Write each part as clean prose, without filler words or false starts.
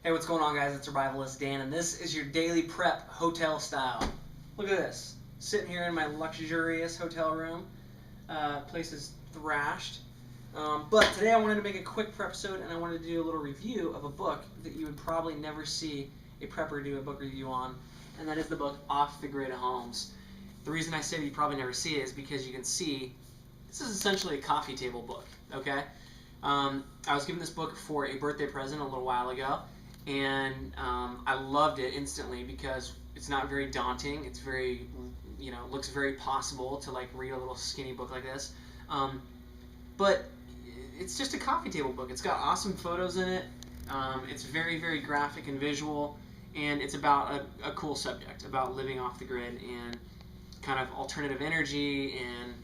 Hey, what's going on, guys? It's Survivalist Dan, and this is your daily prep hotel style. Look at this. Sitting here in my luxurious hotel room. Place is thrashed. But today I wanted to make a quick prep episode, and I wanted to do a little review of a book that you would probably never see a prepper do a book review on, and that is the book Off the Grid Homes. The reason I say that you probably never see it is because you can see this is essentially a coffee table book, okay? I was given this book for a birthday present a little while ago, and I loved it instantly because it's not very daunting. It's very, looks very possible to like read a little skinny book like this. But it's just a coffee table book. It's got awesome photos in it. It's very, very graphic and visual, and it's about a cool subject, about living off the grid and kind of alternative energy and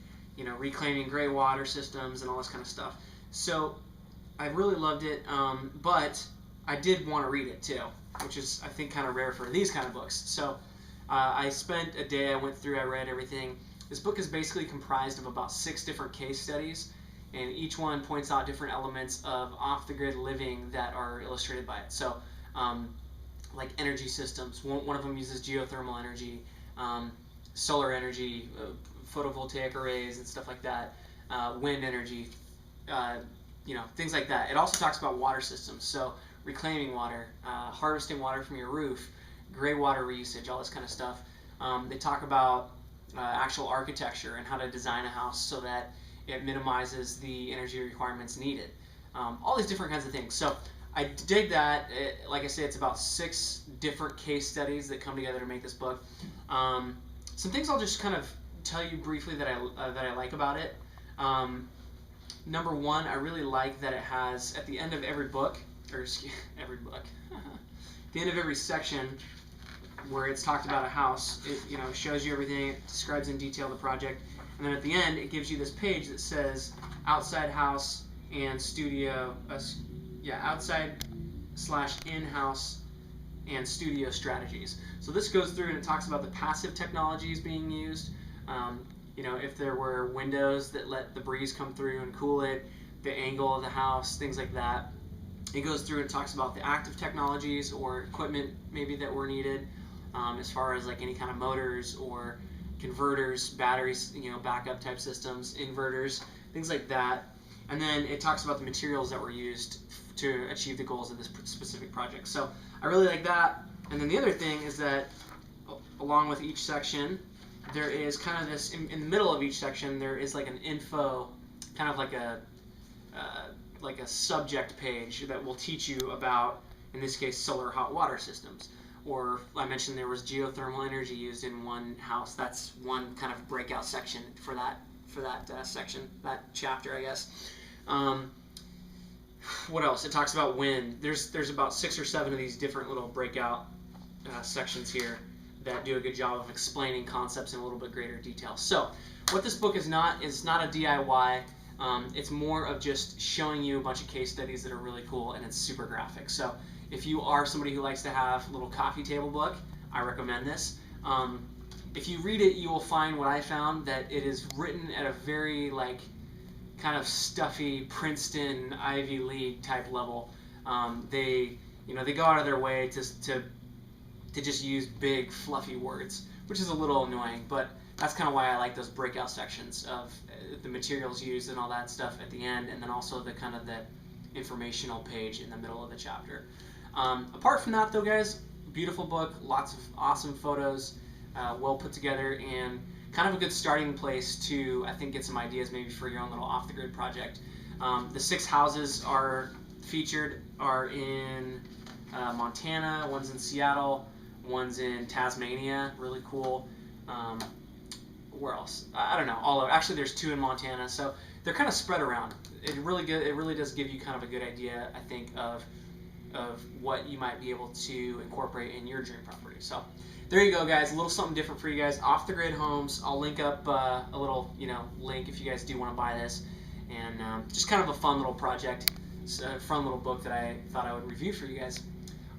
reclaiming gray water systems and all this kind of stuff. So I really loved it, but I did want to read it too, which is, I think, kind of rare for these kind of books. So I spent a day, I went through, I read everything. This book is basically comprised of about 6 different case studies, and each one points out different elements of off-the-grid living that are illustrated by it. So like energy systems, one of them uses geothermal energy, solar energy, photovoltaic arrays and stuff like that, wind energy, things like that. It also talks about water systems, so reclaiming water, harvesting water from your roof, gray water reusage, all this kind of stuff. They talk about actual architecture and how to design a house so that it minimizes the energy requirements needed. All these different kinds of things. So I dig that. Like I said, it's about 6 different case studies that come together to make this book. Some things I'll just kind of tell you briefly that I like about it. Number one, I really like that it has, at the end of every book, at the end of every section where it's talked about a house, it shows you everything, it describes in detail the project, and then at the end it gives you this page that says outside house and studio, outside/in-house and studio strategies. So this goes through and it talks about the passive technologies being used. If there were windows that let the breeze come through and cool it, the angle of the house, things like that. It goes through and talks about the active technologies or equipment maybe that were needed, as far as like any kind of motors or converters, batteries, backup type systems, inverters, things like that. And then it talks about the materials that were used to achieve the goals of this specific project. So I really like that. And then the other thing is that along with each section, there is kind of this, in the middle of each section, there is like an info, kind of like a subject page that will teach you about, in this case, solar hot water systems. Or I mentioned there was geothermal energy used in one house. That's one kind of breakout section for that section, that chapter, I guess. What else? It talks about wind. There's about 6 or 7 of these different little breakout sections here that do a good job of explaining concepts in a little bit greater detail. So what this book is not a DIY. It's more of just showing you a bunch of case studies that are really cool, and it's super graphic. So if you are somebody who likes to have a little coffee table book, I recommend this. If you read it, you will find what I found, that it is written at a very kind of stuffy Princeton Ivy League type level. They go out of their way to just use big fluffy words, which is a little annoying, but that's kind of why I like those breakout sections of the materials used and all that stuff at the end, and then also the kind of the informational page in the middle of the chapter. Apart from that though, guys, beautiful book, lots of awesome photos, well put together, and kind of a good starting place to, I think, get some ideas maybe for your own little off-the-grid project. The 6 houses are featured are in Montana, one's in Seattle, one's in Tasmania, really cool. Where else? I don't know. All over. Actually, there's 2 in Montana, so they're kind of spread around. It really does give you kind of a good idea, I think, of what you might be able to incorporate in your dream property. So there you go, guys. A little something different for you guys. Off the Grid Homes. I'll link up a little link if you guys do want to buy this, and just kind of a fun little project. It's a fun little book that I thought I would review for you guys.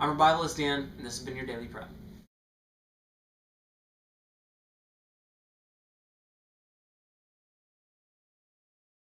I'm Survivalist Dan, and this has been your Daily Prep.